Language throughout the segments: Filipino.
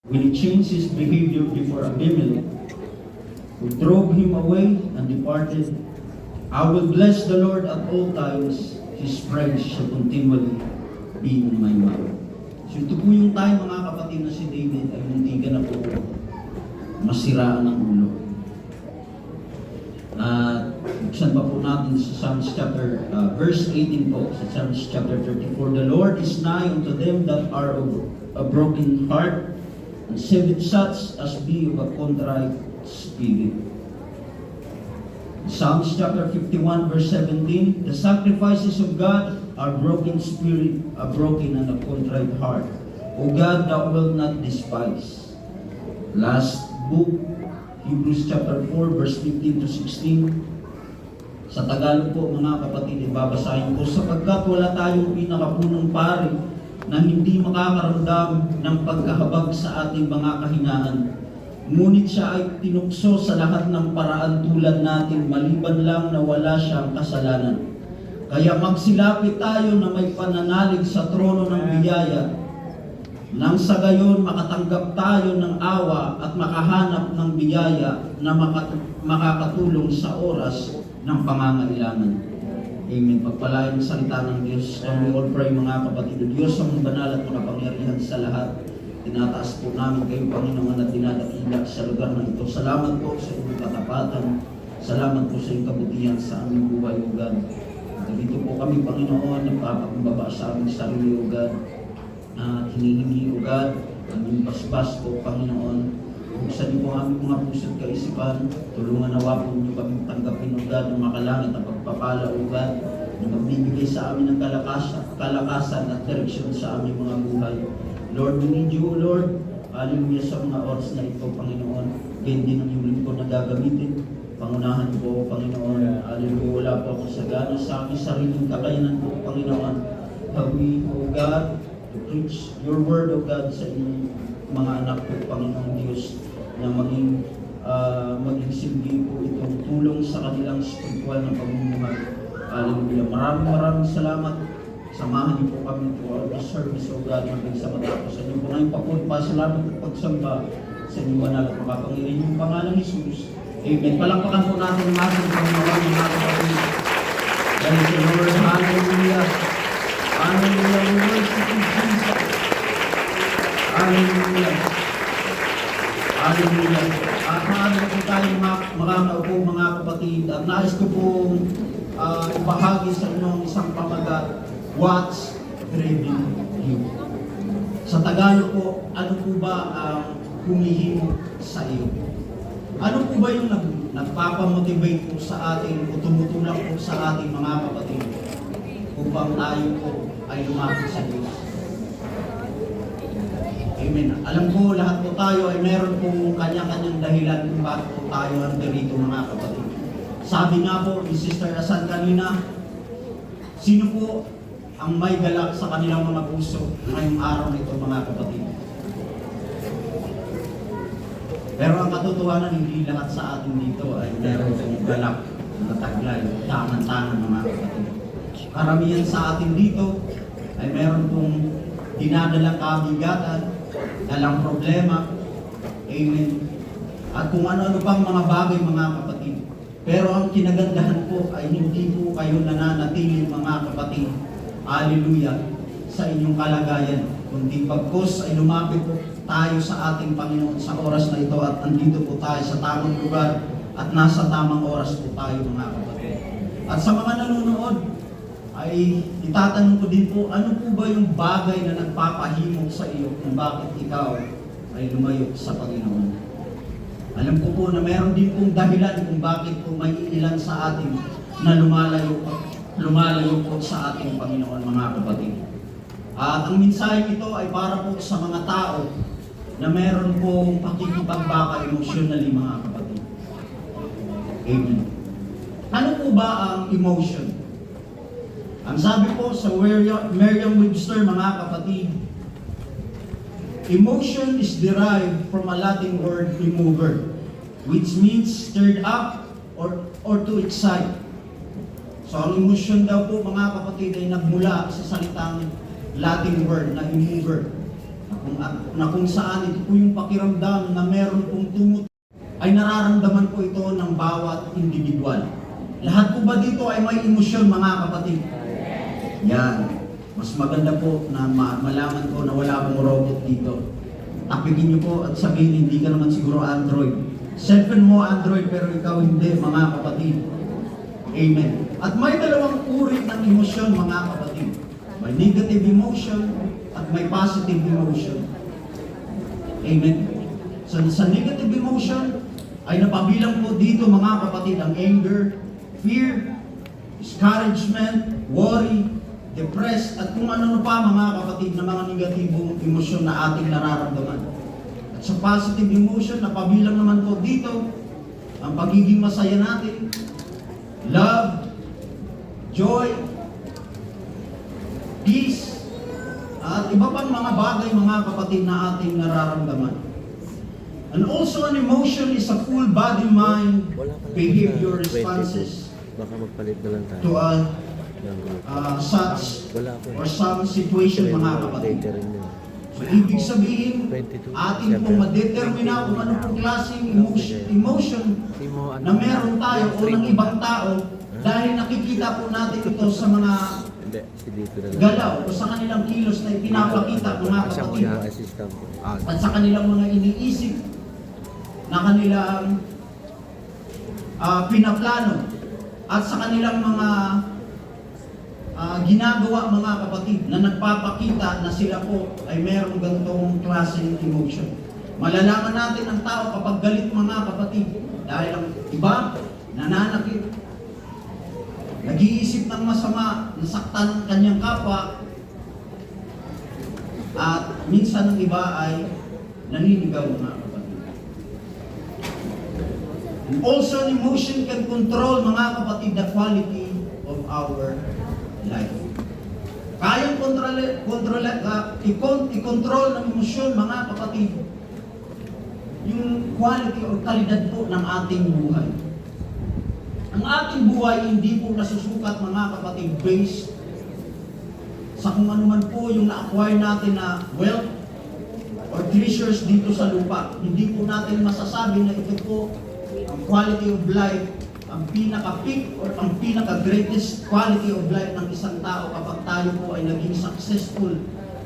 When he changed his behavior before Abimelech, who drove him away and departed, I will bless the Lord at all times, His praise shall continually be in my mouth. So ito po yung time, mga kapatid, na si David ay muntikan na po masiraan ng ulo. At buksan pa po natin sa Psalms chapter, verse 18 po, sa Psalms chapter 34. The Lord is nigh unto them that are of a broken heart, and saveth such as be of a contrite spirit. Psalms chapter 51 verse 17, the sacrifices of God are broken spirit, a broken and a contrite heart. O God, thou wilt not despise. Last book, Hebrews chapter 4 verse 15 to 16. Sa Tagalog po, mga kapatid, ibabasahin ko, sapagkat wala tayong pinakapunong pari na hindi makakaramdam ng pagkahabag sa ating mga kahinaan. Ngunit siya ay tinukso sa lahat ng paraan tulad natin, maliban lang na wala siyang kasalanan. Kaya magsilapit tayo na may pananalig sa trono ng biyaya, nang sa gayon makatanggap tayo ng awa at makahanap ng biyaya na makakatulong sa oras ng pangangailangan. Amen. Pagpalain ang salita ng Diyos. We all pray, mga kapatid. Diyos ang banal at makapangyarihan sa lahat. Tinataas po namin kayo, Panginoon, at dinadakila sa lugar na ito. Salamat po sa inyong katapatan. Salamat po sa inyong kabutihan sa aming buhay, O God. At dito po kami, Panginoon, nagpapakumbaba sa aming sarili, O God. At hinihingi, O God, aming basbas po, Panginoon. Buksan niyo po ang aming mga puso't kaisipan. Tulungan nawa po niyo kami tanggapin, O God, ng makalangit at pagpapala, O God, na magbibigay sa amin ng kalakasan at direksyon sa aming mga buhay. Lord, we need you, O Lord. Hallelujah, sa mga oras na ito, Panginoon. Ganyan din ang iyong lingkod na gagamitin. Pangunahan po, Panginoon. Hallelujah, wala po akong sagana sa aming sariling kakayanan po, Panginoon. Help me, O God, to preach your word, O God, sa inyong mga anak po, Panginoon Diyos, na maging silbi po itong tulong sa kanilang spiritual na pamumuhay. Hallelujah. Maraming salamat. Samahan niyo po kami to the service, O God, hanggang sa matapos. Sa inyo po ngayong papasalamat at pagsamba sa inyong banal at makapangyarihan yung pangalan ni Jesus. Amen. Palakpakan po natin ang ating Panginoon, mga kapatid. Dahil sa Lord, hallelujah. Hallelujah. We worship you, Jesus. Hallelujah. Hallelujah. At maaari po tayo mga naupo, mga kapatid. At nais ko pong ibahagi sa inyong isang pamagat, what's driving you? Sa Tagalog po, ano po ba ang humihimo sa iyo? Ano po ba yung nagpapamotivate po sa atin o tumutulak po sa ating mga kapatid upang tayo po ay lumapit sa Diyos? Amen. Alam ko, lahat po tayo ay meron pong kanya-kanyang dahilan kung bakit po tayo nandito, mga kapatid. Sabi nga po ni Sister Asan kanina, sino po ang may galak sa kanilang mga puso ngayong araw na ito, mga kapatid? Pero ang katotohanan, hindi lahat sa atin dito ay meron pong galak na taglay, tangan-tangan, mga kapatid. Karamihan sa atin dito ay meron pong dinadalang kabigatan, dalang problema, amen, at kung ano-ano pang mga bagay, mga kapatid. Pero ang kinagandahan po ay hindi po kayo nananatili, mga kapatid, hallelujah, sa inyong kalagayan, kundi pagkos ay lumapit po tayo sa ating Panginoon sa oras na ito at andito po tayo sa tamang lugar at nasa tamang oras po tayo, mga kapatid. At sa mga nanonood, ay itatanong ko din po, ano po ba yung bagay na nagpapahimok sa iyo kung bakit ikaw ay lumayo sa Panginoon? Alam ko po na meron din pong dahilan kung bakit po may ilan sa atin na lumalayo po sa ating Panginoon, mga kapatid. At ang mensahe ito ay para po sa mga tao na meron pong pakikipagbaka emotionally, mga kapatid. Amen. Ano po ba ang emotion? Ang sabi po sa Merriam-Webster, mga kapatid, emotion is derived from a Latin word, immover, which means stirred up or to excite. So ang emotion daw po, mga kapatid, ay nagmula sa salitang Latin word na immover, na na kung saan ito po yung pakiramdam na meron pong tumut ay nararamdaman po ito ng bawat individual. Lahat po ba dito ay may emosyon, mga kapatid? Yan. Mas maganda po na malaman ko na wala pong robot dito. Tapikin niyo po at sabihin, hindi ka naman siguro Android. Cellphone mo Android pero ikaw hindi, mga kapatid. Amen. At may dalawang uri ng emosyon, mga kapatid. May negative emotion at may positive emotion. Amen. So sa negative emotion ay napabilang po dito, mga kapatid, ang anger, fear, discouragement, worry, depressed, at kung ano pa, mga kapatid, na mga negatibong emosyon na ating nararamdaman. At sa positive emotion, napabilang naman po dito ang pagiging masaya natin, love, joy, peace, at iba pang mga bagay, mga kapatid, na ating nararamdaman. And also an emotion is a full body, mind, behavior responses baka magpalit na lang tayo to such wala ako or some situation, mga kapatid. So, ibig sabihin, atin pong madetermina kung ano pong klaseng emotion na meron tayo o ng ibang tao dahil nakikita po natin ito sa mga galaw o sa kanilang kilos na ipinapakita, mga kapatid, at sa kanilang mga iniisip na kanilang pinaplano at sa kanilang mga ginagawa, mga kapatid, na nagpapakita na sila po ay merong ganitong klaseng emotion. Malalaman natin ang tao kapag galit, mga kapatid, dahil ang iba nananakit, nag-iisip ng masama, nasaktan ng kanyang kapwa, at minsan ang iba ay naninigaw, mga kapatid. And also, an emotion can control, mga kapatid, the quality of our life. Kayang i-control ng emosyon, mga kapatid, yung quality o kalidad po ng ating buhay. Ang ating buhay hindi po nasusukat, mga kapatid, based sa kung ano man po yung na-acquire natin na wealth or treasures dito sa lupa. Hindi po natin masasabi na ito po ang quality of life, ang pinaka-peak or ang pinaka-greatest quality of life ng isang tao kapag tayo po ay naging successful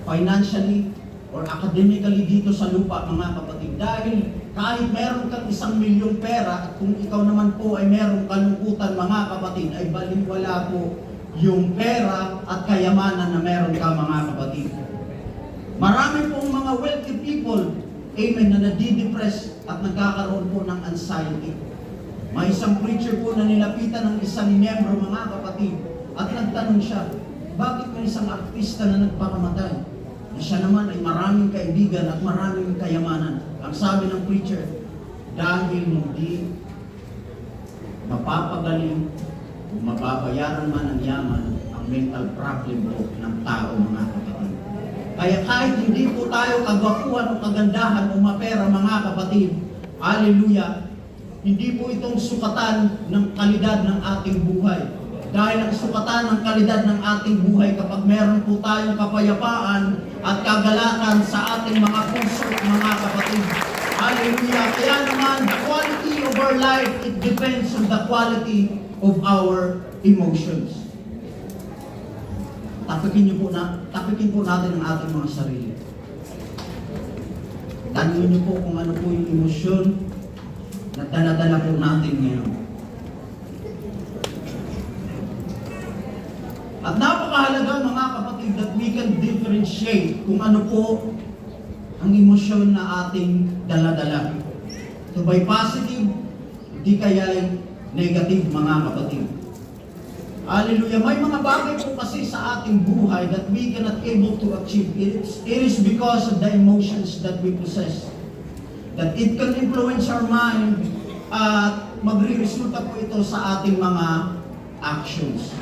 financially or academically dito sa lupa, mga kapatid. Dahil kahit meron kang 1,000,000 pera at kung ikaw naman po ay merong kalungkutan, mga kapatid, ay baliwala po yung pera at kayamanan na meron ka, mga kapatid. Marami pong mga wealthy people, amen, na nadidepress at nagkakaroon po ng anxiety. May isang preacher po na nilapitan ng isang miyembro, mga kapatid, at nagtanong siya, bakit may isang artista na nagpakamatay? Na siya naman ay maraming kaibigan at maraming kayamanan. Ang sabi ng preacher, dahil hindi mapapagaling o mababayaran man ang yaman ang mental problem po ng tao, mga kapatid. Kaya kahit hindi po tayo kagwapuhan o kagandahan o mapera, mga kapatid, hallelujah, hindi po itong sukatan ng kalidad ng ating buhay. Dahil ang sukatan ng kalidad ng ating buhay kapag meron po tayong kapayapaan at kagalakan sa ating mga puso, mga kapatid. Hallelujah. Kaya naman, the quality of our life, it depends on the quality of our emotions. Tapikin po natin ang ating mga sarili. Tanungin niyo po kung ano po yung emosyon na dala-dala po natin ngayon. At napakahalaga, mga kapatid, that we can differentiate kung ano po ang emosyon na ating dala-dala. So by positive, di kaya negative, mga kapatid. Hallelujah. May mga bagay po kasi sa ating buhay that we cannot able to achieve. It is because of the emotions that we possess. That it can influence our mind at magre-resulta po ito sa ating mga actions.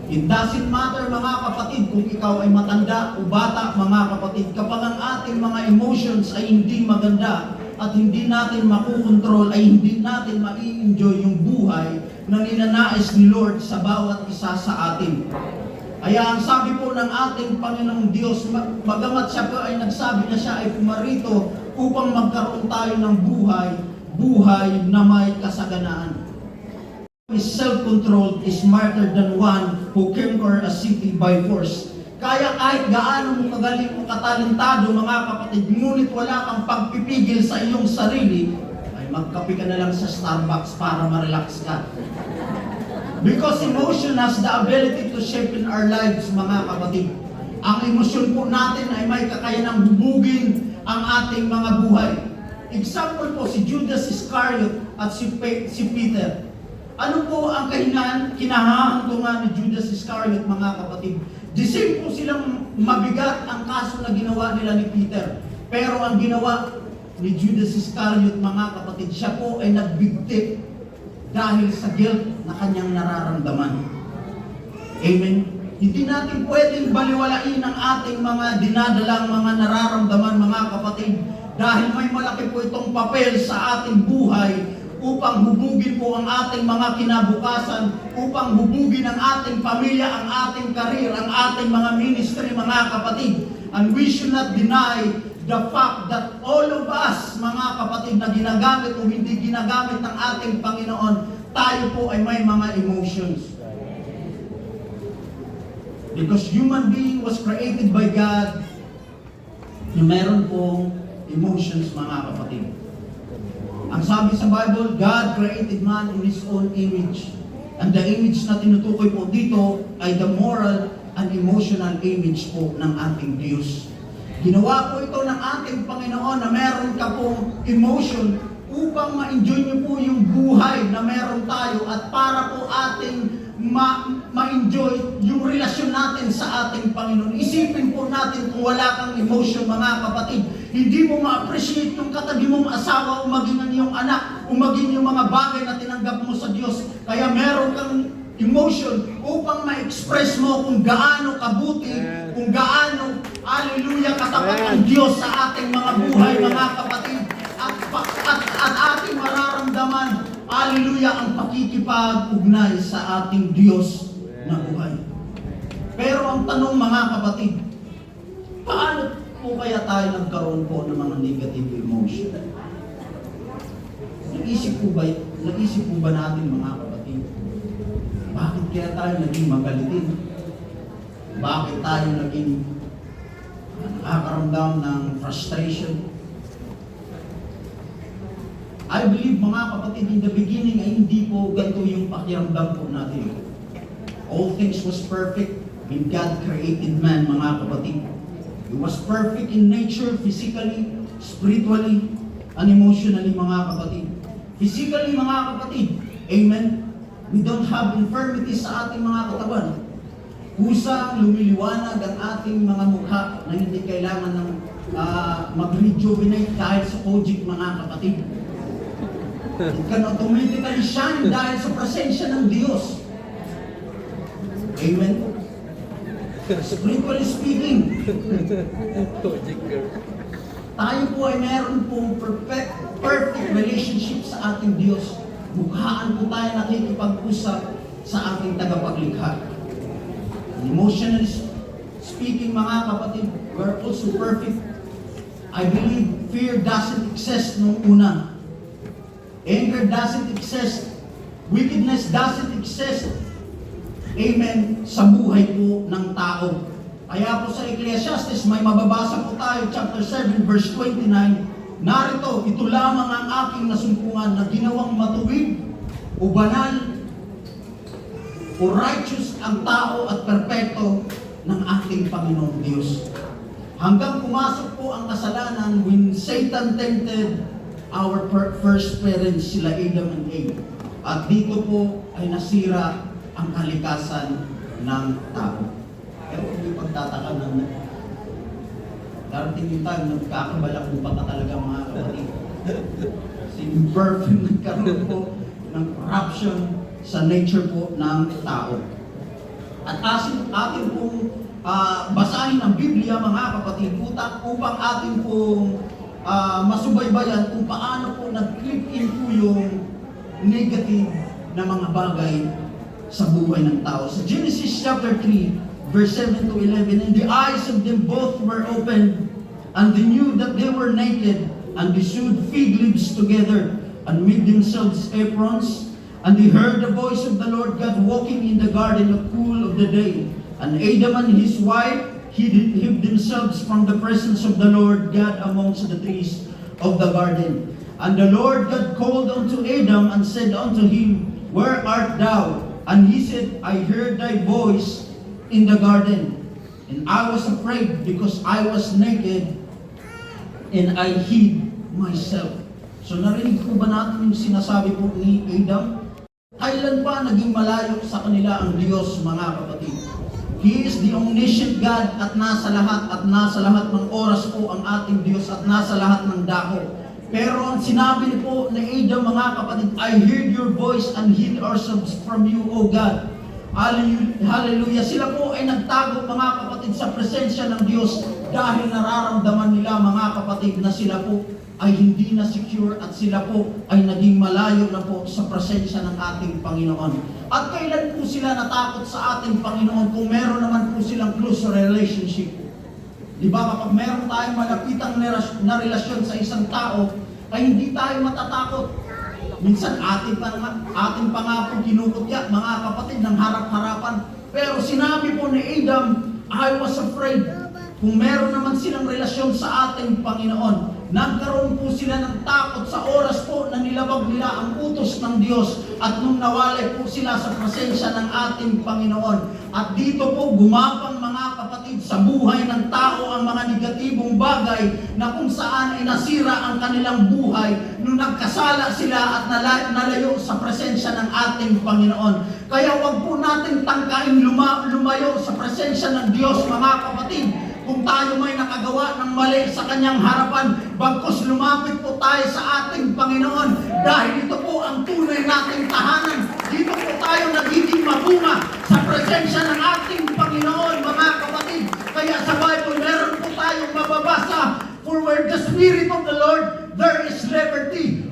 It doesn't matter, mga kapatid, kung ikaw ay matanda o bata, mga kapatid, kapag ang ating mga emotions ay hindi maganda at hindi natin makukontrol, ay hindi natin mai-enjoy yung buhay na ninanais ni Lord sa bawat isa sa atin. Kaya ang sabi po ng ating Panginoong Diyos, bagamat siya po ay nagsabi na siya ay pumarito upang magkaroon tayo ng buhay na may kasaganaan. Self-controlled is smarter than one who conquer a city by force. Kaya kahit gaano mo kagaling o katalentado mga kapatid, ngunit wala kang pagpipigil sa iyong sarili, ay magkape ka na lang sa Starbucks para ma-relax ka. Because emotion has the ability to shape in our lives, mga kapatid. Ang emosyon po natin ay may kakayanang hubugin ang ating mga buhay. Example po, si Judas Iscariot at si Peter. Ano po ang kinahahantungan ni Judas Iscariot, mga kapatid? The same po silang mabigat ang kaso na ginawa nila ni Peter. Pero ang ginawa ni Judas Iscariot, mga kapatid, siya po ay nagbigti dahil sa guilt na kanyang nararamdaman. Amen? Hindi natin pwedeng baliwalain ang ating mga dinadalang mga nararamdaman, mga kapatid, dahil may malaki po itong papel sa ating buhay upang hubugin po ang ating mga kinabukasan, upang hubugin ang ating pamilya, ang ating karir, ang ating mga ministry, mga kapatid. And we should not deny the fact that all of us, mga kapatid, na ginagamit o hindi ginagamit ng ating Panginoon, tayo po ay may mga emotions. Because human being was created by God, na meron pong emotions, mga kapatid. Ang sabi sa Bible, God created man in His own image. And the image na tinutukoy po dito ay the moral and emotional image po ng ating Diyos. Ginawa po ito ng ating Panginoon na meron ka pong emotion upang ma-enjoy niyo po yung buhay na meron tayo at para po ating ma-enjoy yung relasyon natin sa ating Panginoon. Isipin po natin kung wala kang emotion, mga kapatid, hindi mo ma-appreciate yung katabi mong asawa o maging ang iyong anak o maging yung mga bagay na tinanggap mo sa Diyos. Kaya meron kang emotion upang ma-express mo kung gaano kabuti, kung gaano, hallelujah, katapat ang Diyos sa ating mga buhay, mga kapatid. At ating mararamdaman, hallelujah, ang pakikipag-ugnay sa ating Diyos na buhay. Pero ang tanong, mga kapatid, paano po kaya tayo nagkaroon po ng mga negative emotion? Naisip po ba natin, mga kapatid, bakit kaya tayo naging magalitin? Bakit tayo naging nakakaramdam ng frustration? I believe, mga kapatid, in the beginning ay hindi po ganito yung pakiramdam po natin. All things was perfect when God created man, mga kapatid. He was perfect in nature, physically, spiritually, and emotionally, mga kapatid. Physically, mga kapatid, amen, we don't have infirmities sa ating mga katawan. Kusang lumiliwanag ang ating mga mukha na hindi kailangan ng mag-rejuvenate dahil sa Kojic, mga kapatid. It can automatically shine dahil sa presensya ng Diyos. Amen? Spiritually speaking, tayo po ay meron pong perfect relationship sa ating Diyos. Mukhaan po tayo nakikipag-usap sa ating tagapaglikha. Emotionally speaking, mga kapatid, we're also perfect. I believe fear doesn't exist nung una. Anger doesn't exist. Wickedness doesn't exist. Amen. Sa buhay po ng tao. Kaya po sa Ecclesiastes, may mababasa po tayo, chapter 7, verse 29. Narito, ito lamang ang aking nasumpungan na ginawang matuwid o banal o righteous ang tao at perpekto ng ating Panginoong Diyos. Hanggang pumasok po ang kasalanan when Satan tempted our first parents, sila Adam and Eve. At dito po ay nasira ang kalikasan ng tao. Pero kung may pagtataka ng darating yung time na magkakabalak mo pa talaga, mga kapatid. Kasi imperfect nagkaroon po ng corruption sa nature po ng tao. At atin pong basahin ang Biblia, mga kapatid, upang atin pong masubaybayan kung paano po nag-clip in po yung negative na mga bagay sa buhay ng tao. Sa Genesis chapter 3, verse 7 to 11, and the eyes of them both were opened, and they knew that they were naked, and they sewed fig leaves together, and made themselves aprons. And they heard the voice of the Lord God walking in the garden at cool of the day. And Adam and his wife hid themselves from the presence of the Lord God amongst the trees of the garden. And the Lord God called unto Adam and said unto him, Where art thou? And he said, I heard thy voice in the garden, and I was afraid because I was naked, and I hid myself. So narinig po ba natin yung sinasabi po ni Adam? Kailan pa naging malayo sa kanila ang Diyos, mga kapatid? He is the omniscient God at nasa lahat ng oras po ang ating Diyos at nasa lahat ng dako. Pero ang sinabi po ni Adam, mga kapatid, I heard your voice and hid ourselves from you, O God. Hallelujah. Sila po ay nagtago, mga kapatid, sa presensya ng Diyos dahil nararamdaman nila, mga kapatid, na sila po ay hindi na secure at sila po ay naging malayo na po sa presensya ng ating Panginoon. At kailan po sila natakot sa ating Panginoon kung meron naman po silang close relationship? Di ba, kapag meron tayong malapitang na relasyon sa isang tao, ay hindi tayo matatakot. Minsan ating pa nga po kinukutya, mga kapatid, ng harap-harapan. Pero sinabi po ni Adam, I was afraid. Kung meron naman silang relasyon sa ating Panginoon, nagkaroon po sila ng takot sa oras po na nilabag nila ang utos ng Diyos at nung nawalay po sila sa presensya ng ating Panginoon. At dito po gumapang, mga kapatid, sa buhay ng tao ang mga negatibong bagay na kung saan ay nasira ang kanilang buhay nung nagkasala sila at nalayo sa presensya ng ating Panginoon. Kaya wag po natin tangkaing lumayo sa presensya ng Diyos, mga kapatid. Kung tayo may nakagawa ng mali sa kanyang harapan, bagkus lumapit po tayo sa ating Panginoon dahil ito po ang tunay nating tahanan. Dito po tayo nagiging mabunga sa presensya ng ating Panginoon, mga kapatid. Kaya sa Bible, meron po tayong mababasa, for where the Spirit of the Lord, there is liberty.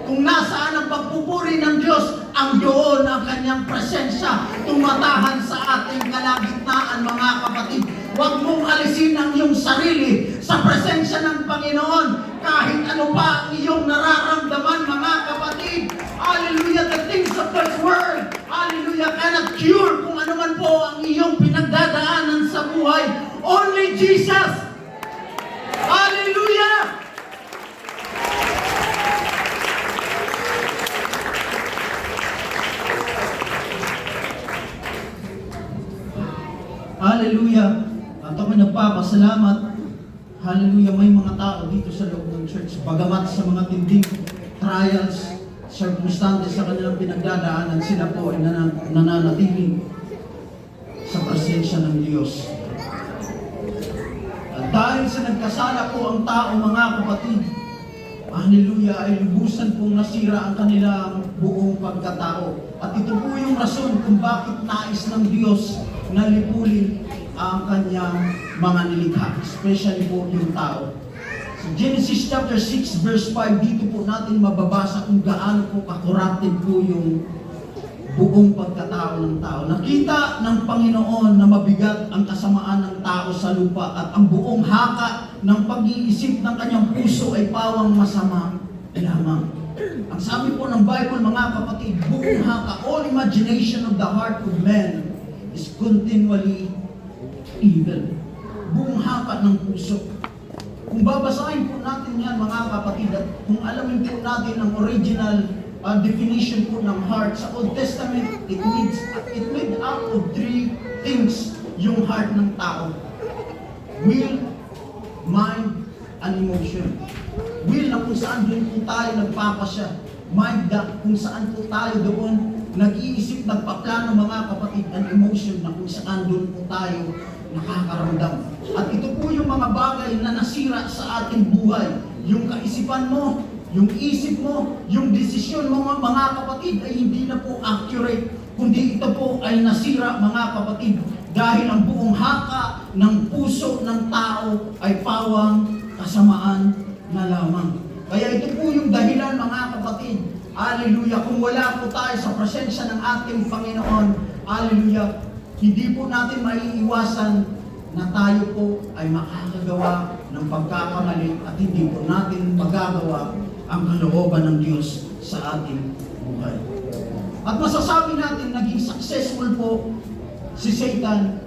Kung nasaan ang pagpupuri ng Diyos, ang doon ang kanyang presensya tumatahan sa ating kalagitnaan, mga kapatid. Huwag mong alisin ang iyong sarili sa presensya ng Panginoon kahit ano pa ang iyong nararamdaman, mga kapatid. Hallelujah, the things of this world, hallelujah, cannot cure kung ano man po ang iyong pinagdadaanan sa buhay. Only Jesus. Hallelujah. Hallelujah. At ako'y nagpapasalamat. Hallelujah. May mga tao dito sa loob ng church. Bagamat sa mga tinding trials, circumstances sa kanilang pinagdadaanan, sila po ay nananatili sa presensya ng Diyos. At dahil sa nagkasala po ang tao, mga kapatid, hallelujah, ay lubusan pong nasira ang kanilang buong pagkatao. At ito po yung rason kung bakit nais ng Diyos na lipulin ang kanyang mga nilikha, especially po yung tao. So Genesis chapter 6 verse 5, dito po natin mababasa kung gaano po ka-corrupted po yung buong pagkatao ng tao. Nakita ng Panginoon na mabigat ang kasamaan ng tao sa lupa at ang buong haka ng pag-iisip ng kanyang puso ay pawang masama lamang. Ang sabi po ng Bible, mga kapatid, buong haka, all imagination of the heart of man is continually evil. Buong haka ng puso. Kung babasahin po natin yan, mga kapatid, at kung alamin po natin ang original definition po ng heart sa Old Testament, it made out of three things yung heart ng tao: will, mind, and emotion. Will na kung saan doon po tayo nagpapasya. Mind na kung saan po tayo doon nag-iisip, nagpaplano, mga kapatid. And emotion na kung saan doon po tayo nakakaramdam. At ito po yung mga bagay na nasira sa ating buhay. Yung kaisipan mo, yung isip mo, yung desisyon mo, mga kapatid, ay hindi na po accurate, kundi ito po ay nasira, mga kapatid, dahil ang buong haka ng puso ng tao ay pawang kasamaan na lamang. Kaya ito po yung dahilan, mga kapatid, hallelujah, kung wala po tayo sa presensya ng ating Panginoon, hallelujah, hindi po natin maiiwasan na tayo po ay makakagawa ng pagkakamali at hindi po natin magagawa ang kalooban ng Diyos sa ating buhay. At masasabi natin naging successful po si Satan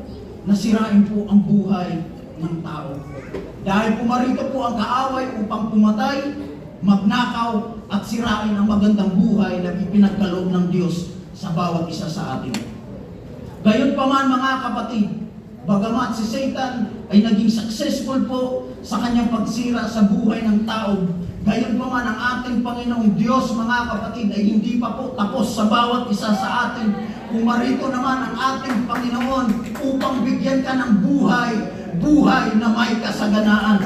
na sirain po ang buhay ng tao. Dahil pumarito po ang kaaway upang pumatay, magnakaw at sirain ang magandang buhay na ipinagkaloob ng Diyos sa bawat isa sa atin. Gayon pa man mga kapatid, bagamat si Satan ay naging successful po sa kanyang pagsira sa buhay ng tao, gayon pa man ang ating Panginoong Diyos mga kapatid ay hindi pa po tapos sa bawat isa sa atin. Pumarito naman ang ating Panginoon upang bigyan ka ng buhay na may kasaganaan.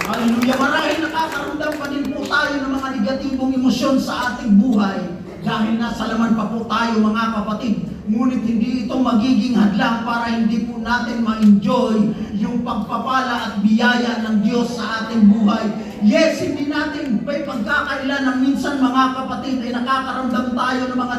Hallelujah! Marahil nakakaramdam pa din po tayo ng mga negatibong emosyon sa ating buhay dahil nasa laman pa po tayo mga kapatid. Ngunit hindi ito magiging hadlang para hindi po natin ma-enjoy yung pagpapala at biyaya ng Diyos sa ating buhay. Yes, hindi natin may pagkakailan ng minsan mga kapatid ay nakakaramdam tayo ng mga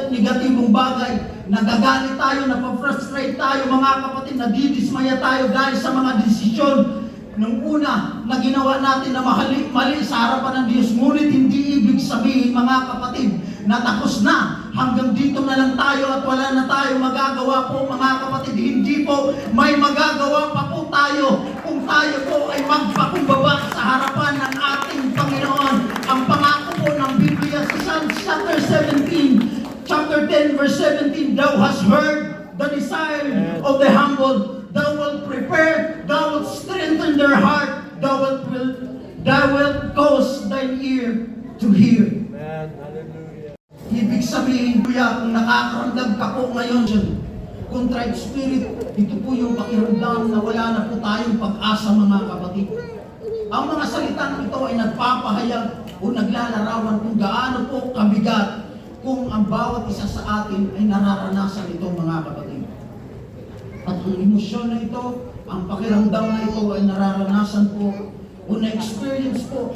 negatibong bagay. Nagagalit tayo, napafrustrate tayo mga kapatid, nadidismaya tayo dahil sa mga desisyon nung una na ginawa natin na mali sa harapan ng Diyos. Ngunit hindi ibig sabihin mga kapatid na tapos na. Hanggang dito na lang tayo at wala na tayo magagawa po mga kapatid. Hindi po, may magagawa pa po tayo kung tayo po ay magpakumbaba sa harapan ng ating Panginoon. Ang pangako po ng Biblia sa Psalms chapter 10 verse 17, Thou hast heard the desire of the humble, Thou wilt prepare, Thou wilt strengthen their heart, Thou wilt cause thine ear to hear. Ibig sabihin, kuya, kung nakakaramdam ka po ngayon, contrite spirit, ito po yung pakiramdam na wala na po tayong pag-asa mga kapatid. Ang mga salitang ito ay nagpapahayag o naglalarawan kung gaano po kabigat kung ang bawat isa sa atin ay nararanasan ito mga kapatid. At ang emosyon na ito, ang pakiramdam na ito ay nararanasan po o na-experience po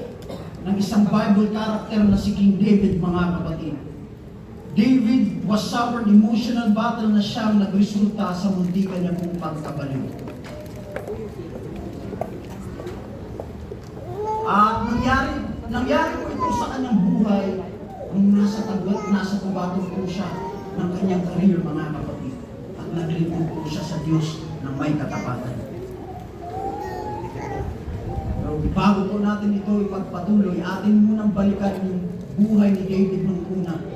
ng isang Bible character na si King David mga kapatid. David was suffered emotional battle na siyang nagresulta sa muntikan niya pong pagkabaliw. At nangyari po ito sa kanyang buhay nung nasa tubatong po siya ng kanyang career mga kapatid. At naglingkod po siya sa Diyos ng may katapatan. Pero bago po natin ito ipagpatuloy, atin munang balikan yung buhay ni David nung una.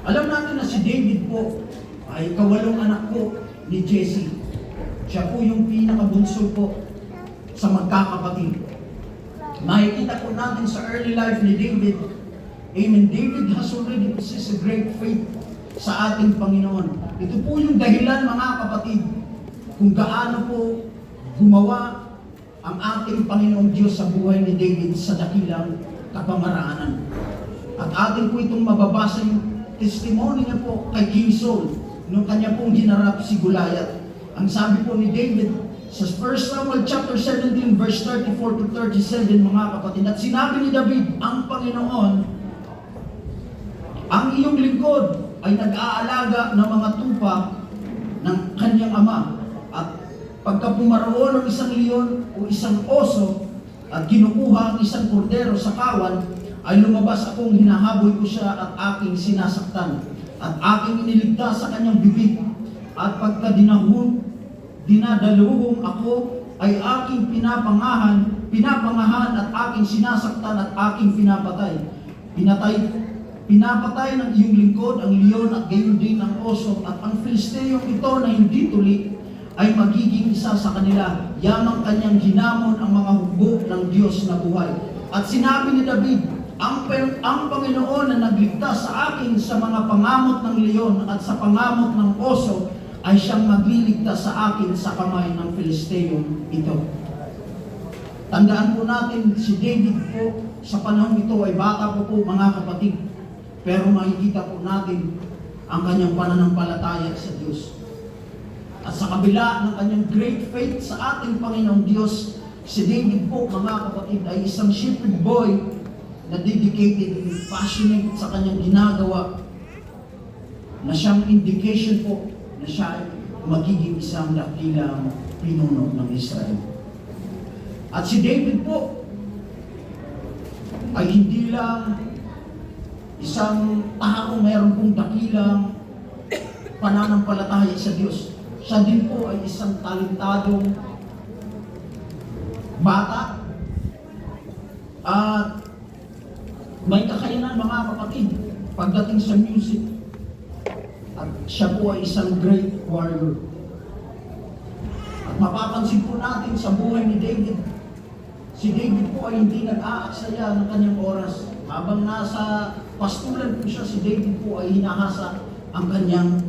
Alam natin na si David po ay kawalong anak po ni Jesse. Siya po yung pinakabunso po sa magkakapatid. Makikita po natin sa early life ni David, amen, David has already possessed a great faith sa ating Panginoon. Ito po yung dahilan mga kapatid kung gaano po gumawa ang ating Panginoong Diyos sa buhay ni David sa dakilang kapamaraanan. At atin po itong mababasa yung testimony niya po kay King Saul nung kanya pong hinarap si Goliath. Ang sabi po ni David sa 1 Samuel chapter 17 verse 34 to 37 mga kapatid, at sinabi ni David, ang Panginoon, ang iyong lingkod ay nag-aalaga ng mga tupa ng kanyang ama, at pagka pumaroon ng isang leon o isang oso at kinukuha ang isang kordero sa kawan, ay lumabas akong hinahabol ko siya at aking sinasaktan at aking iniligtas sa kanyang bibig, at pagka dinadaluhong ako ay aking pinapangahan at aking sinasaktan at aking pinapatay. Pinapatay ng iyong lingkod ang leon at gayon din ang oso, at ang Filisteyong ito na hindi tuli ay magiging isa sa kanila, yamang kanyang hinamon ang mga hukbo ng Diyos na buhay. At sinabi ni David, ang Panginoon na nagligtas sa akin sa mga pangamot ng leon at sa pangamot ng oso ay siyang magliligtas sa akin sa kamay ng Filisteyong ito. Tandaan po natin, si David po sa panahon ito ay bata po mga kapatid. Pero makikita po natin ang kanyang pananampalataya sa Diyos. At sa kabila ng kanyang great faith sa ating Panginoong Diyos, si David po mga kapatid ay isang shepherd boy na dedicated and passionate sa kanyang ginagawa. na siyang indication po na siya ay magiging isang dakilang pinuno ng Israel. At si David po ay hindi lang isang taong mayroon pong dakilang pananampalataya sa Diyos. Siya din po ay isang talentadong bata at may kakayanan, mga kapatid, pagdating sa music. At siya po ay isang great warrior. At mapapansin po natin sa buhay ni David, si David po ay hindi nag-aaksaya ng kanyang oras. Habang nasa pastulan po siya, si David po ay hinahasa ang kanyang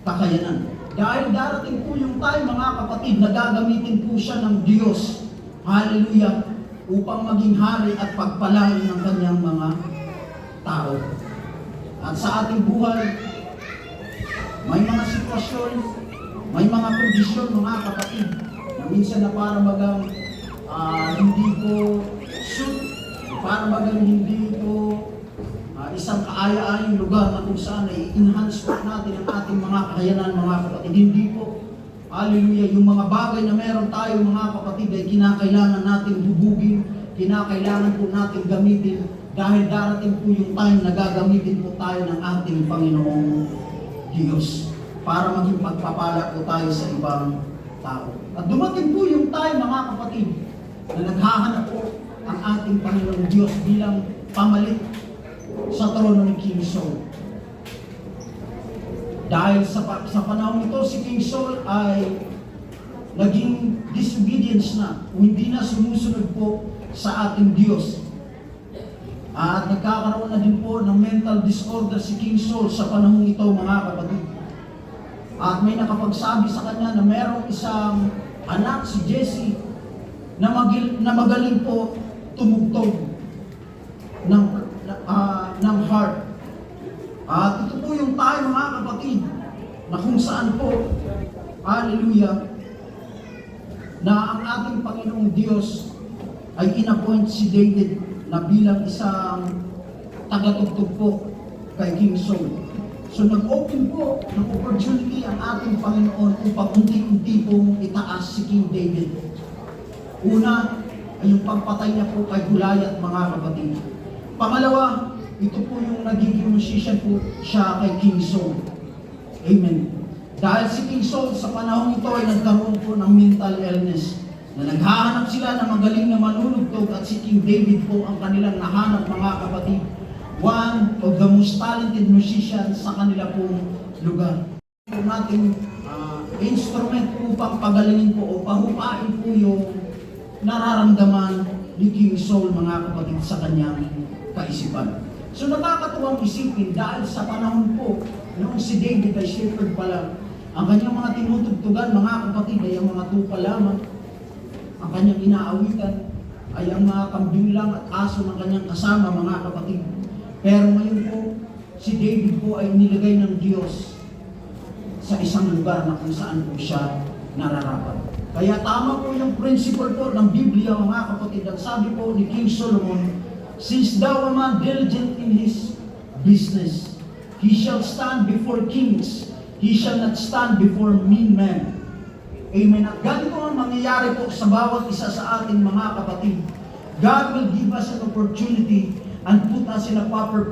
kakayanan. Dahil darating po yung time, mga kapatid, na gagamitin po siya ng Diyos, hallelujah, upang maging hari at pagpalain ng kanyang mga tao. At sa ating buhay, may mga sitwasyon, may mga kondisyon, mga kapatid, na minsan na para bagang hindi ko suit, para bagang hindi ko isang kaaya-ayang lugar na kung saan ay enhance po natin ang ating mga kakayanan, mga kapatid. Hindi po, hallelujah, yung mga bagay na meron tayo, mga kapatid, ay kinakailangan natin hubugin, kinakailangan po natin gamitin, dahil darating po yung time na gagamitin po tayo ng ating Panginoong Diyos para maging pagpapala po tayo sa ibang tao. At dumating po yung time, mga kapatid, na naghahanap po ang ating Panginoong Diyos bilang pamalit sa trono ni King Saul. Dahil sa panahon ito, si King Saul ay naging disobedience na, o hindi na sumusunod po sa ating Diyos. At nagkakaroon na din po ng mental disorder si King Saul sa panahon ito, mga kapatid. At may nakapagsabi sa kanya na merong isang anak, si Jesse, na magaling po tumugtog ng harp. At ito po yung tayo, mga kapatid, na kung saan po, hallelujah, na ang ating Panginoong Diyos ay inappoint si David na bilang isang tagatugtog po kay King Saul. So nag-open po ng opportunity ang ating Panginoon upang unti-unti pong itaas si King David. Una ay yung pagpatay niya po kay Goliath, mga kapatid. Pangalawa, ito po yung nagiging musician po siya kay King Saul. Amen. Dahil si King Saul sa panahon ito ay nagkaroon po ng mental illness, na naghahanap sila ng magaling na manunugtog, at si King David po ang kanilang nahanap, mga kapatid. One of the most talented musicians sa kanila pong lugar. Po nating instrument upang pagalingin po o pahupain po yung nararamdaman ni King Saul, mga kapatid, sa kanyang kaisipan. So nakakatuwang isipin dahil sa panahon po, noong si David ay shepherd pa lang, ang kanyang mga tinutugtugan, mga kapatid, ay ang mga tupa lamang. Ang kanyang inaawitan ay ang mga kambing lang at aso ng kanyang kasama, mga kapatid. Pero ngayon po, si David po ay nilagay ng Diyos sa isang lugar na kung saan po siya nararapat. Kaya tama po yung principle po ng Biblia, mga kapatid. At sabi po ni King Solomon, "Since thou a man diligent in his business, he shall stand before kings, he shall not stand before mean men." Amen. At ganito ang mangyayari po sa bawat isa sa ating mga kapatid. God will give us an opportunity and put us in a proper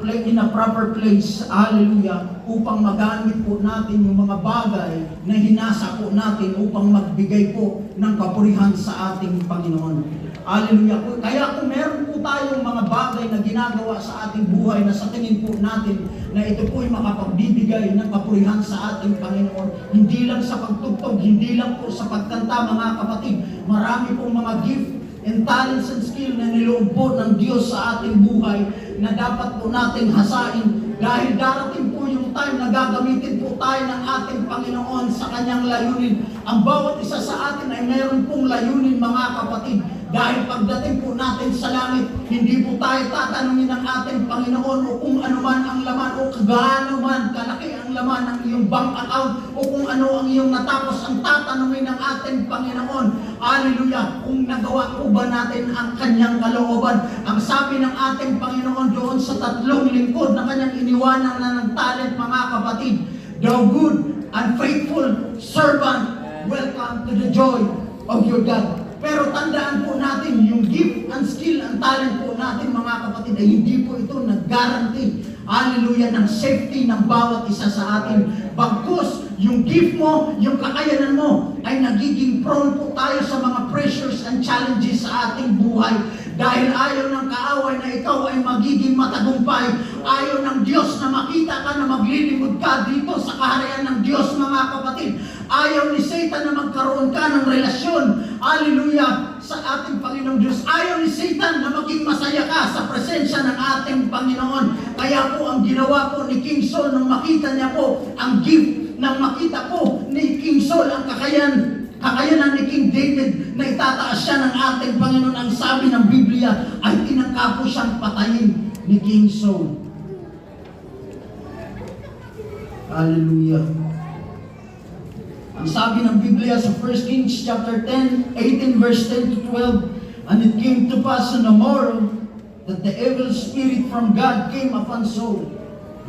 place, hallelujah, upang magamit po natin yung mga bagay na hinasa po natin upang magbigay po ng kapurihan sa ating Panginoon. Hallelujah. Kaya kung meron po tayong mga bagay na ginagawa sa ating buhay na sa tingin po natin na ito po'y makapagbibigay ng kapurihan sa ating Panginoon, hindi lang sa pagtugtog, hindi lang po sa pagkanta, mga kapatid, marami pong mga gift and talents and skill na niloob po ng Diyos sa ating buhay na dapat po nating hasain, dahil darating po yung time na gagamitin po tayo ng ating Panginoon sa kanyang layunin. Ang bawat isa sa atin ay meron pong layunin, mga kapatid, dahil pagdating po natin sa langit, hindi po tayo tatanungin ng ating Panginoon o kung ano man ang laman o gaano man kalaki ang laman ng iyong bank account o kung ano ang iyong natapos. Ang tatanungin ng ating Panginoon, hallelujah, kung nagawa po ba natin ang kanyang kalooban. Ang sabi ng ating Panginoon doon sa 3 lingkod na kanyang iniwanan na ng talent, mga kapatid, thou good and faithful servant, welcome to the joy of your God. Pero tandaan po natin, yung gift and skill and talent po natin mga kapatid ay hindi po ito nag-guarantee, hallelujah, ng safety ng bawat isa sa atin. Bagkus, yung gift mo, yung kakayanan mo, ay nagiging prone po tayo sa mga pressures and challenges sa ating buhay. Dahil ayaw ng kaaway na ikaw ay magiging matagumpay. Ayaw ng Diyos na makita ka na maglilingkod ka dito sa kaharian ng Diyos, mga kapatid. Ayaw ni Satan na magkaroon ka ng relasyon, hallelujah, sa ating Panginoong Diyos. Ayaw ni Satan na maging masaya ka sa presensya ng ating Panginoon. Kaya po ang ginawa po ni King Saul nung makita niya po ang gift, nang makita po ni King Saul ang kakayanan ni King David na itataas siya ng ating Panginoon. Ang sabi ng Biblia ay tinangka po siyang patayin ni King Saul. Hallelujah. Ang sabi ng Biblia sa 1 Kings chapter 10, 18 verse 10 to 12, and it came to pass on the morrow that the evil spirit from God came upon Saul.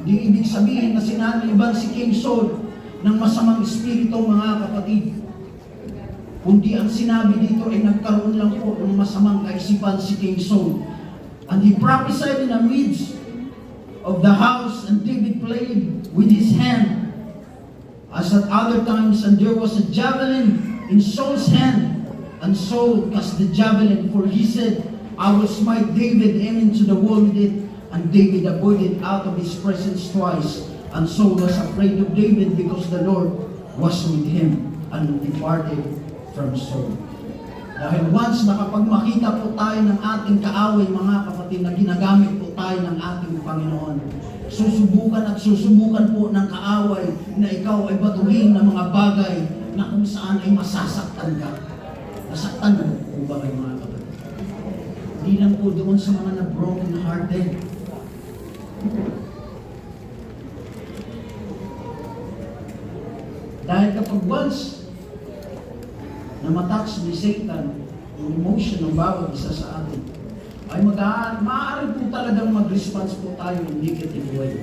Hindi ibig sabihin na sinaniban si King Saul ng masamang espiritu, mga kapatid. Kundi ang sinabi dito ay nagkaroon lang po ng masamang kaisipan si King Saul. And he prophesied in the midst of the house, and David played with his hand as at other times, and there was a javelin in Saul's hand, and Saul cast the javelin, for he said, I will smite David and into the wall with it. And David avoided out of his presence twice, and Saul was afraid of David because the Lord was with him, and departed from Saul. Dahil once nakapag makita po tayo ng ating kaaway, mga kapatid, na ginagamit po tayo ng ating Panginoon, susubukan at susubukan po ng kaaway na ikaw ay batuhin ng mga bagay na kung saan ay masasaktan ka. Nasaktan mo po ba kayo, mga kapatid? Hindi lang po doon sa mga na-broken hearted. Dahil kapag once na matouch ni Satan yung emotion ng bawat isa sa atin, ay maaari po talagang mag-response po tayo in negative way.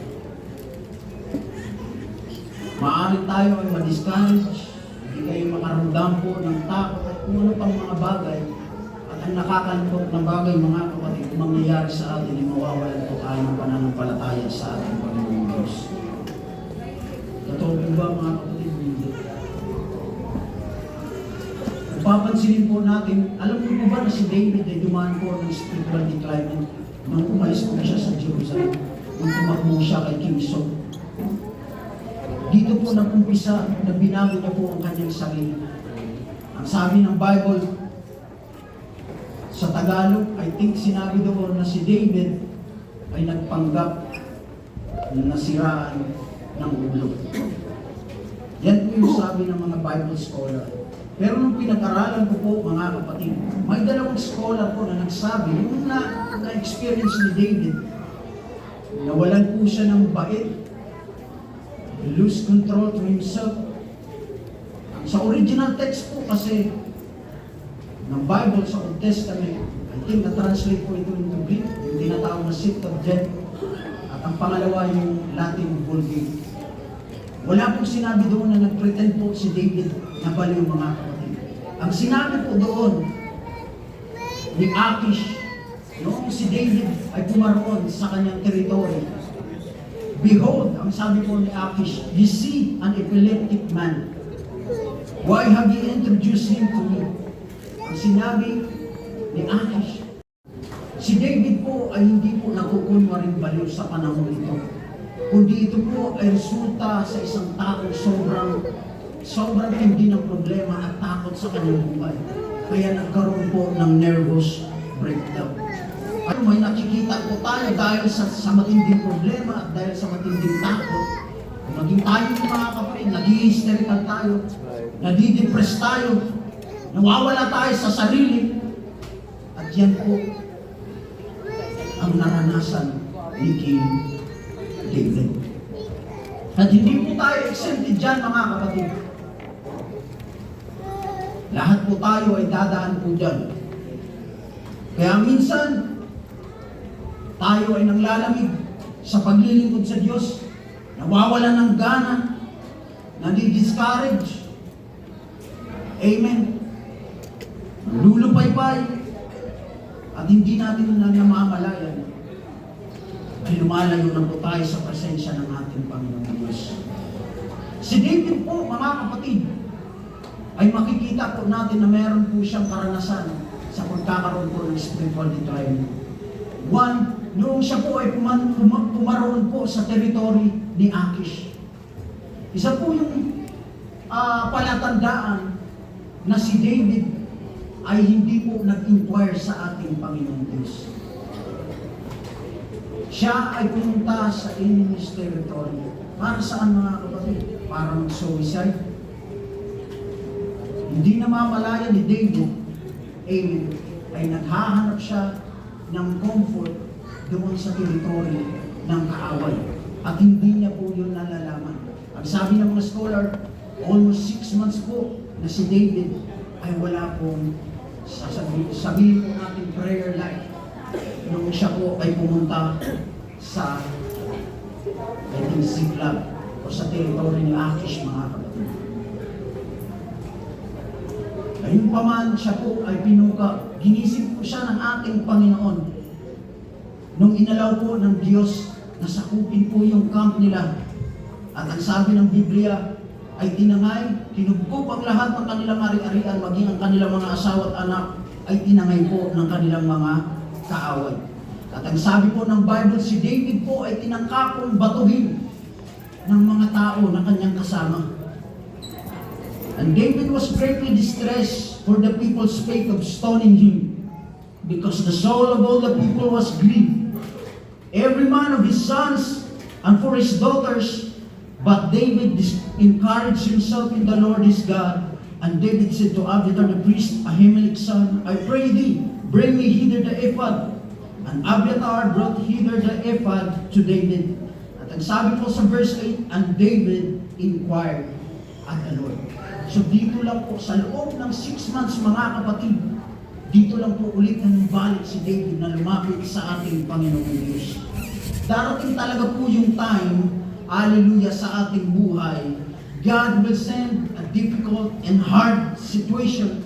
Maaari tayo ay ma-discourage, hindi kayo makaramdam po ng takot at kung ano pang mga bagay. At ang nakakalungkot na bagay, mga kapatid, kung mangyayari sa atin ay mawawalan po tayo ng pananampalataya sa ating Panginoong Diyos. Totoo po ba, mga kapatid? Papansinin po natin, alam mo ba na si David ay dumaan po ng spiritual decline nang umalis po siya sa Jerusalem, nung tumakbo siya kay King Saul. Dito po nag-umpisa na binago niya po ang kanyang sarili. Ang sabi ng Bible, sa Tagalog, I think sinabi doon na si David ay nagpanggap na nasiraan ng ulo. Yan po yung sabi ng mga Bible scholar. Pero nung pinag-aralan ko po, mga kapatid, may dalawang scholar po na nagsabi, yung na-experience ni David, nawalan po siya ng bait, lose control to himself. Sa original text po kasi ng Bible sa Old Testament, I think na-translate po ito into Greek, yung tinatawag na Septuagint, at ang pangalawa yung Latin Vulgate. Wala pong sinabi doon na nag-pretend po si David na baliw, mga kapatid. Ang sinabi po doon ni Achish, noong si David ay pumaroon sa kanyang teritoryo, behold, ang sabi po ni Achish, you see an epileptic man. Why have you introduced him to me? Ang sinabi ni Achish, si David po ay hindi po nakukunwaring baliw sa panahon ito, kundi ito po ay resulta sa isang taong sobrang hindi ng problema at takot sa kanyang buhay. Kaya nagkaroon po ng nervous breakdown. At may nakikita po tayo dahil sa matinding problema at dahil sa matinding takot. Maging tayo mga kapatid, nag-hysterical tayo, nadidepress tayo, nawawala tayo sa sarili. At yan po ang naranasan ni King David. At hindi po tayo exempted dyan, mga kapatid. Lahat po tayo ay dadaan po dyan. Kaya minsan, tayo ay nanglalamig sa paglilingkod sa Diyos, nawawalan ng gana, nadi-discourage. Amen. Lulupay-pay. At hindi natin namamalayan ay lumalayo na po tayo sa presensya ng ating Panginoong Diyos. Si David po, mga kapatid, ay makikita po natin na meron po siyang karanasan sa pagkakaroon po ng spiritual decline. One, noong siya po ay pumaroon po sa territory ni Akish. Isa po yung palatandaan na si David ay hindi po nag-inquire sa ating Panginoong Diyos. Siya ay pumunta sa enemy's territory. Para saan, mga kapatid? Para mag-suicide. Hindi namamalayan ni David, amen, ay naghahanap siya ng comfort doon sa teritoryo ng kaaway. At hindi niya po yun nalalaman. Ang sabi ng mga scholar, almost 6 months po na si David ay wala pong sabihin po natin prayer life nung siya po ay pumunta sa Ziklag o sa teritoryo ni Akish, mga kapatid. Ayun pa man, siya po ay pinuka. Ginisip po siya ng ating Panginoon nung inalaw po ng Diyos na sakupin po yung camp nila. At ang sabi ng Biblia ay tinangay, kinubkob ang lahat ng kanilang ari-arian, maging ang kanilang mga asawa at anak ay tinangay po ng kanilang mga kaaway. At ang sabi po ng Bible, si David po ay tinangkapong batuhin ng mga tao na kanyang kasama. And David was greatly distressed, for the people spake of stoning him, because the soul of all the people was grieved, every man of his sons and for his daughters. But David encouraged himself in the Lord his God. And David said to Abiathar the priest, Ahimelech's son, I pray thee, bring me hither the ephod. And Abiathar brought hither the ephod to David. At ang sabi po sa verse 8, and David inquired at the Lord. So dito lang po, sa loob ng 6 months, mga kapatid, dito lang po ulit na balik si David na lumapit sa ating Panginoong Diyos. Darating talaga po yung time, hallelujah, sa ating buhay, God will send a difficult and hard situation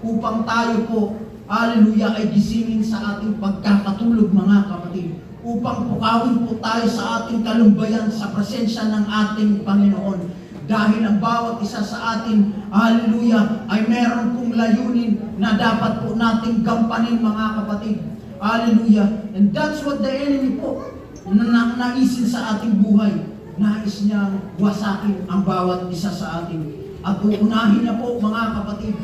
upang tayo po, hallelujah, ay gisingin sa ating pagkakatulog, mga kapatid, upang pukawin po tayo sa ating kalumbayan sa presensya ng ating Panginoon. Dahil ang bawat isa sa atin, hallelujah, ay meron pong layunin na dapat po nating gampanin, mga kapatid. Hallelujah. And that's what the enemy po naisin sa ating buhay. Nais niyang wasakin ang bawat isa sa atin. At uunahin niya po, mga kapatid,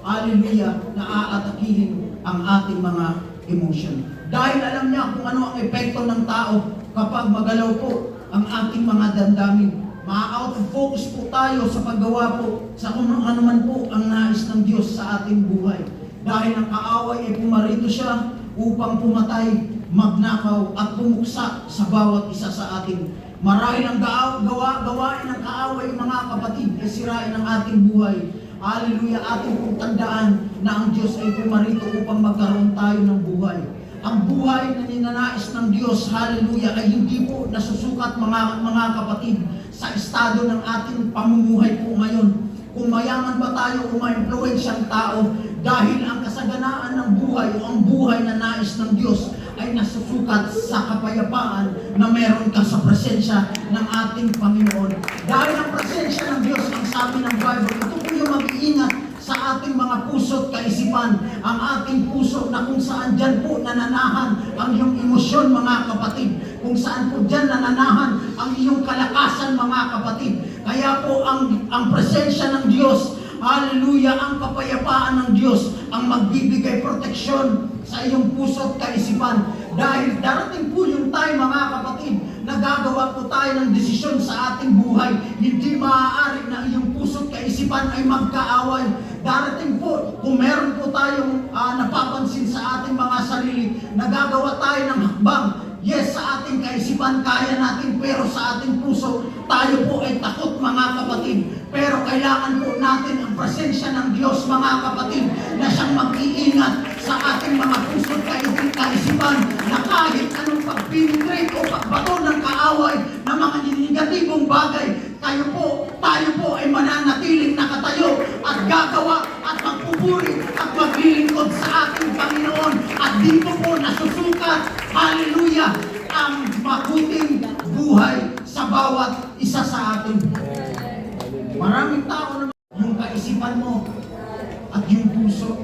hallelujah, na aatakihin ang ating mga emotion. Dahil alam niya kung ano ang epekto ng tao kapag magalaw po ang ating mga damdamin. Ma-out of focus po tayo sa paggawa po sa kung ano man po ang nais ng Diyos sa ating buhay. Dahil ang kaaway ay pumarito siya upang pumatay, magnakaw at pumuksa sa bawat isa sa atin. Marahil ang gawain ng kaaway, mga kapatid, ay sirain ang ating buhay. Hallelujah, ating pong tandaan na ang Diyos ay pumarito upang magkaroon tayo ng buhay. Ang buhay na ninanais ng Diyos, hallelujah, ay hindi po nasusukat, mga kapatid, sa estado ng ating pamumuhay po ngayon. Kung mayaman ba tayo o ma-influensyang tao, dahil ang kasaganaan ng buhay o ang buhay na nais ng Diyos ay nasusukat sa kapayapaan na meron ka sa presensya ng ating Panginoon. Dahil ang presensya ng Diyos, ang sabi ng Bible, ito po yung mag-iingat sa ating mga puso at kaisipan, ang ating puso na kung saan dyan po nananahan ang iyong emosyon, mga kapatid, kung saan po dyan nananahan ang iyong kalakasan, mga kapatid. Kaya po ang presensya ng Diyos, hallelujah, ang kapayapaan ng Diyos ang magbibigay proteksyon sa iyong puso at kaisipan. Dahil darating po yung time, mga kapatid, na gagawa po tayo ng desisyon sa ating buhay. Hindi maaari na iyong puso at kaisipan ay magkaaway. Darating po, kung meron po tayong napapansin sa ating mga sarili, nagagawa tayo ng hakbang. Yes, sa ating kaisipan, kaya natin, pero sa ating puso, tayo po ay takot, mga kapatid. Pero kailangan po natin ang presensya ng Diyos, mga kapatid, na siyang mag-iingat sa ating mga puso at kaisipan, na kahit anong pag-penetrate o pagbato ng kaaway, na mga negatibong bagay, tayo po isusukat, hallelujah, ang mabuting buhay sa bawat isa sa atin. Maraming tao naman, yung kaisipan mo at yung puso.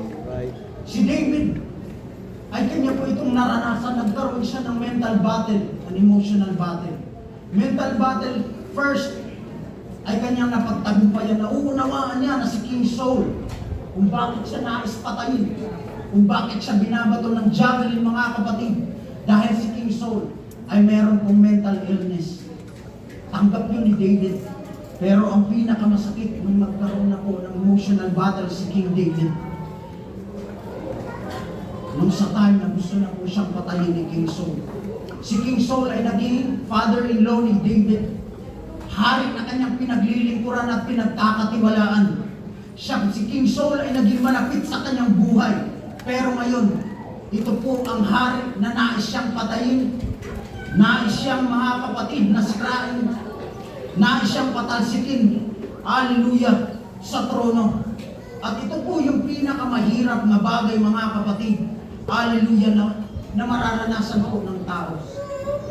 Si David, ay kanya po itong naranasan, nagkaroon siya ng mental battle, an emotional battle. Mental battle, first, ay kanyang napagtagumpayan. Nauunawaan niya na si King Saul, kung bakit siya nais patayin, kung bakit siya binabato ng javelin, mga kapatid. Dahil si King Saul ay meron pong mental illness. Tanggap yun ni David. Pero ang pinakamasakit nung magkaroon na po ng emotional battle si King David, nung sa time na gusto na po siyang patayin ni King Saul. Si King Saul ay naging father-in-law ni David. Hari na kanyang pinaglilingkuran at pinagkakatiwalaan. Si King Saul ay naging malapit sa kanyang buhay. Pero ngayon, ito po ang hari na nais siyang patayin. Nais siyang, mga kapatid, nasirain. Nais siyang patalsikin. Hallelujah, sa trono. At ito po yung pinakamahirap na bagay, mga kapatid. Hallelujah, na mararanasan po ng tao.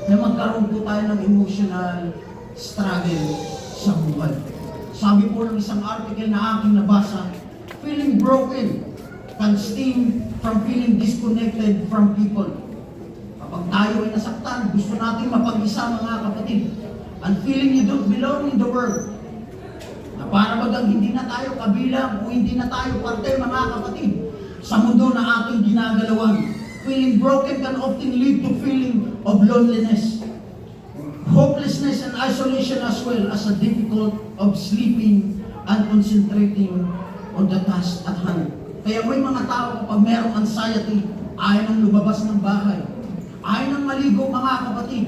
Na magkaroon po tayo ng emotional struggle sa buhay. Sabi po ng isang article na aking nabasa, feeling broken can stem from feeling disconnected from people. Kapag tayo ay nasaktan, gusto natin mapag-isa, mga kapatid. And feeling you don't belong in the world. Na para bagang hindi na tayo kabilang o hindi na tayo parte, mga kapatid, sa mundo na ating ginagalawan. Feeling broken can often lead to feeling of loneliness, hopelessness, and isolation, as well as a difficult of sleeping and concentrating on the task at hand. Kaya may mga tao kapag merong anxiety, ayaw nang lumabas ng bahay, ayaw nang maligo, mga kapatid,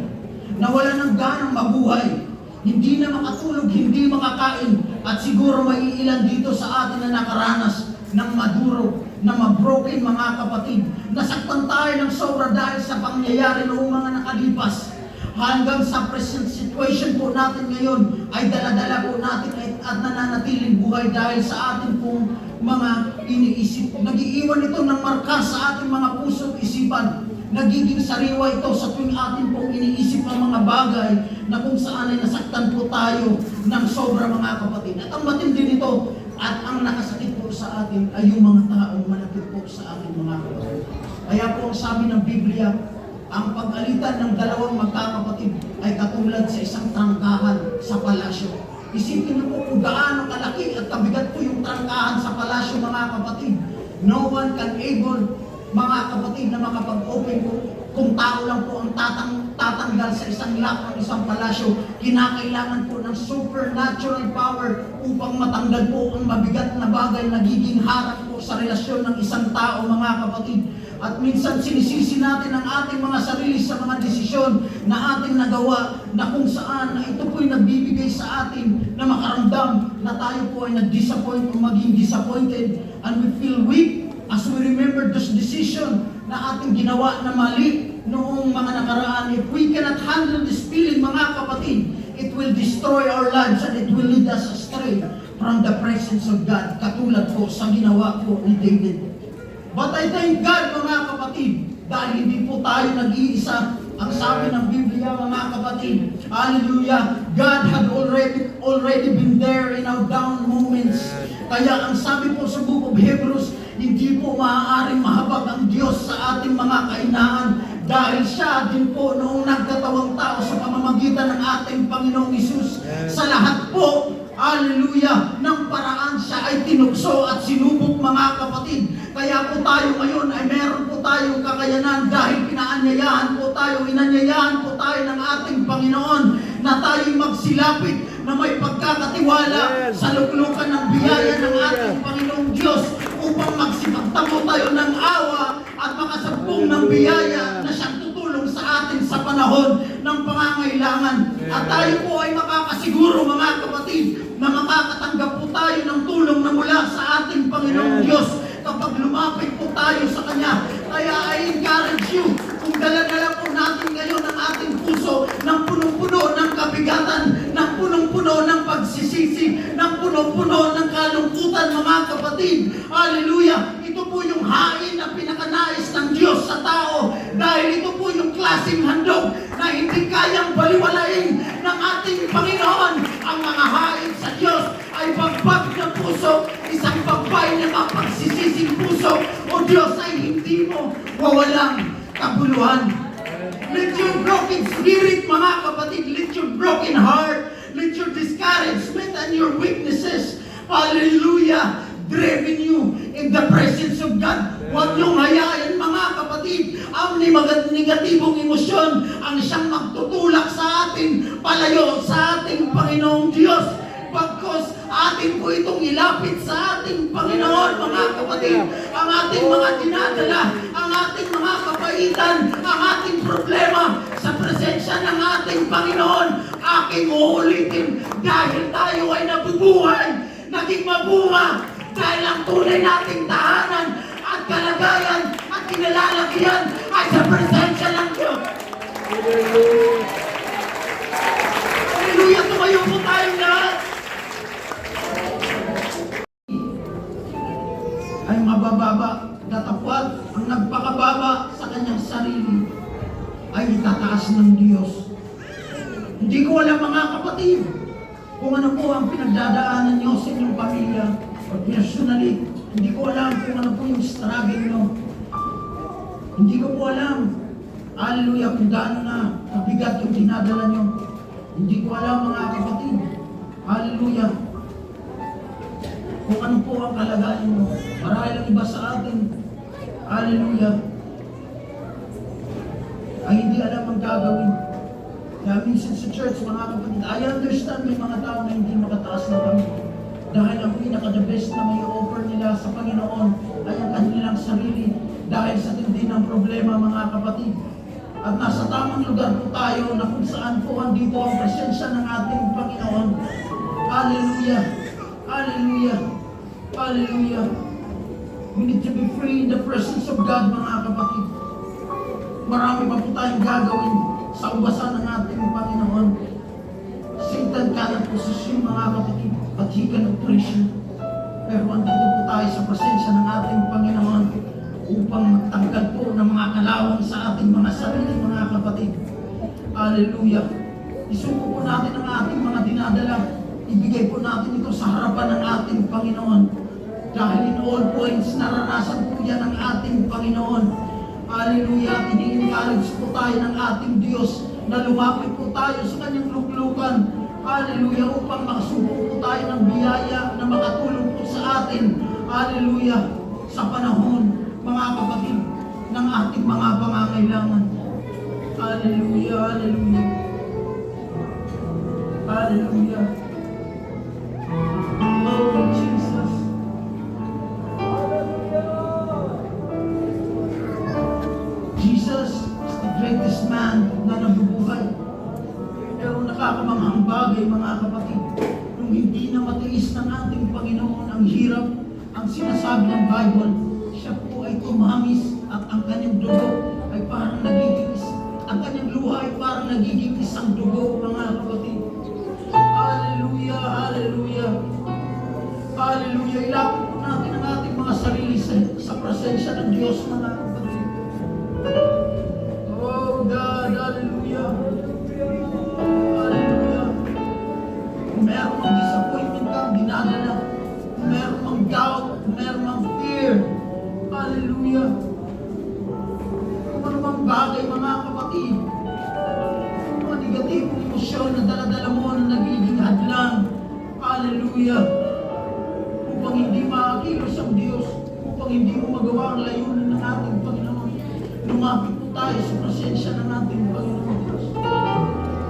nawala ng ganang mabuhay, hindi na makatulog, hindi makakain, at siguro may ilan dito sa atin na nakaranas ng maduro, na mabroken, mga kapatid. Nasaktan tayo ng sobra dahil sa pangyayari noong mga nakalipas. Hanggang sa present situation po natin ngayon ay daladala po natin at nananatiling buhay dahil sa ating pong mga iniisip. Nag-iiwan ito ng marka sa ating mga puso at isipan. Nagiging sariwa ito sa tuwing atin pong iniisip ang mga bagay na kung saan ay nasaktan po tayo ng sobra, mga kapatid. At ang matindi nito at ang nakasakit po sa atin ay yung mga taong malapit po sa ating, mga kapatid. Kaya po ang sabi ng Biblia, ang pag-alitan ng dalawang magkakapatid ay katulad sa isang trangkahan sa palasyo. Isipin niyo po kung gaano kalaki at kabigat po yung trangkahan sa palasyo, mga kapatid. No one can able, mga kapatid, na makapag-open po. Kung tao lang po ang tatanggal sa isang lock ng isang palasyo, kinakailangan po ng supernatural power upang matanggal po ang mabigat na bagay na nagiging harap po sa relasyon ng isang tao, mga kapatid. At minsan sinisisi natin ang ating mga sarili sa mga desisyon na ating nagawa, na kung saan na ito po'y nagbibigay sa atin na makaramdam na tayo po ay nag-disappoint o maging disappointed, and we feel weak as we remember those decision na ating ginawa na mali noong mga nakaraan. If we cannot handle this feeling, mga kapatid, it will destroy our lives and it will lead us astray from the presence of God, katulad po sa ginawa po ni David. But I thank God, mga kapatid, dahil hindi po tayo nag-iisa. Ang sabi ng Biblia, mga kapatid, hallelujah, God had already been there in our down moments. Kaya ang sabi po sa Book of Hebrews, hindi po maaaring mahabag ang Diyos sa ating mga kahinaan, dahil siya din po noong nagkatawang tao sa pamamagitan ng ating Panginoong Hesus. Sa lahat po, hallelujah, ng paraan siya ay tinukso at sinubok, mga kapatid. Kaya po tayo ngayon ay meron po tayong kakayanan dahil inaanyayahan po tayo ng ating Panginoon na tayo magsilapit na may pagkakatiwala sa luklukan ng biyaya ng ating Panginoong Diyos upang magsipagtamo tayo ng awa at makasabong ng biyaya na siyang tutulong sa atin sa panahon ng pangangailangan. At tayo po ay makakasiguro, mga kapatid, na makakatanggap po tayo ng tulong na mula sa ating Panginoong Diyos kapag lumapit po tayo sa Kanya. Kaya I encourage you, kung dala-dala po natin ngayon ang ating puso ng punong-puno ng kabigatan, ng punong-puno ng pagsisisi, ng punong-puno ng kalungkutan, mga kapatid, hallelujah, ito po yung hain na pinakanais ng Diyos sa tao. Dahil klaseng handog na hindi kayang baliwalain ng ating Panginoon. Ang mga hain sa Diyos ay pagbag ng puso, isang pagbay na mapagsisising puso. O Diyos, ay hindi mo wawalang kabuluhan. Let your broken spirit, mga kapatid, let your broken heart, let your discouragement and your weaknesses, hallelujah, driven you in the presence of God. Huwag niyong hayaan, mga kapatid, ang negatibong emosyon ang siyang magtutulak sa atin, palayo sa ating Panginoong Diyos. Pagkos atin po itong ilapit sa ating Panginoon, mga kapatid, ang ating mga dinadala, ang ating mga kapaitan, ang ating problema sa presensya ng ating Panginoon. Aking uulitin, dahil tayo ay nabubuhay, naging mabunga, dahil ang tunay nating tahanan at kalagayan at kinalalagyan ay sa presensya ng Diyos. Hallelujah! Tumayo po tayong lahat. Ay mabababa, datapwat, ang nagpakababa sa kanyang sarili ay itataas ng Diyos. Hindi ko alam, mga kapatid, kung ano po ang pinagdadaanan niyo sa inyong pamilya o personally. Hindi ko alam kung ano po yung struggle niyo. Hindi ko po alam, hallelujah, kung gaano na kabigat yung dinadala niyo. Hindi ko alam, mga kapatid, hallelujah, kung ano po ang kalagayan mo. Marahil ang iba sa atin, hallelujah, ay hindi alam ang gagawin. Kaya minsan sa church, mga kapatid, I understand may mga tao na hindi makataas na kami. Dahil ang pinaka-the best na may offer nila sa Panginoon ay ang kanilang sarili. Dahil sa tindi ng problema, mga kapatid. At nasa tamang lugar po tayo na kung saan po andito ang presensya ng ating Panginoon. Hallelujah! Hallelujah! Hallelujah! We need to be free in the presence of God, mga kapatid. Marami pa po tayong gagawin sa ubasan ng ating Panginoon. Satan cannot possession, mga kapatid, but he can oppression. Pero andito po tayo sa presensya ng ating Panginoon upang magtanggal po ng mga kalawang sa ating mga sarili, mga kapatid. Hallelujah! Isuko po natin ang ating mga dinadala. Ibigay po natin ito sa harapan ng ating Panginoon. Dahil in all points, naranasan po yan ng ating Panginoon. Hallelujah! Ini-encourage po tayo ng ating Diyos na lumapit po tayo sa kanyang luklukan. Hallelujah! Upang makasubok po tayo ng biyaya na makatulong po sa atin. Hallelujah! Sa panahon, mga kapatid, ng ating mga pangangailangan. Hallelujah! Hallelujah! Hallelujah! Oh, Jesus! Jesus is the greatest man na nabubuhay. Pero nakakamanghang bagay, mga kapatid, nung hindi na matiis ng ating Panginoon ang hirap, ang sinasabi ng Bible, siya po ay tumamis at ang kanyang dugo ay parang nagiging ang kanyang luha ay parang nagiging isang dugo, mga kapatid. Hallelujah! Hallelujah! Hallelujah! Ilapit po natin ang ating mga sarili sa presensya ng Diyos, mga kapatid. Oh God! Hallelujah! Hallelujah! Kung meron mang disappointment kang dinadala, kung meron mang doubt, kung meron mang fear, hallelujah! Kung ano mang bagay, mga kapatid, mga negatibong emosyon na dala-dala mo na nagiging hadlang, hallelujah! Upang hindi makakilos ang Diyos, upang hindi mo magawa ang layunin ng ating Panginoon, lumapit po tayo sa presensya ng ating Panginoon Diyos.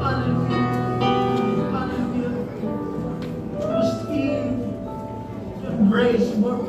Hallelujah! Hallelujah! To esteem, to embrace, work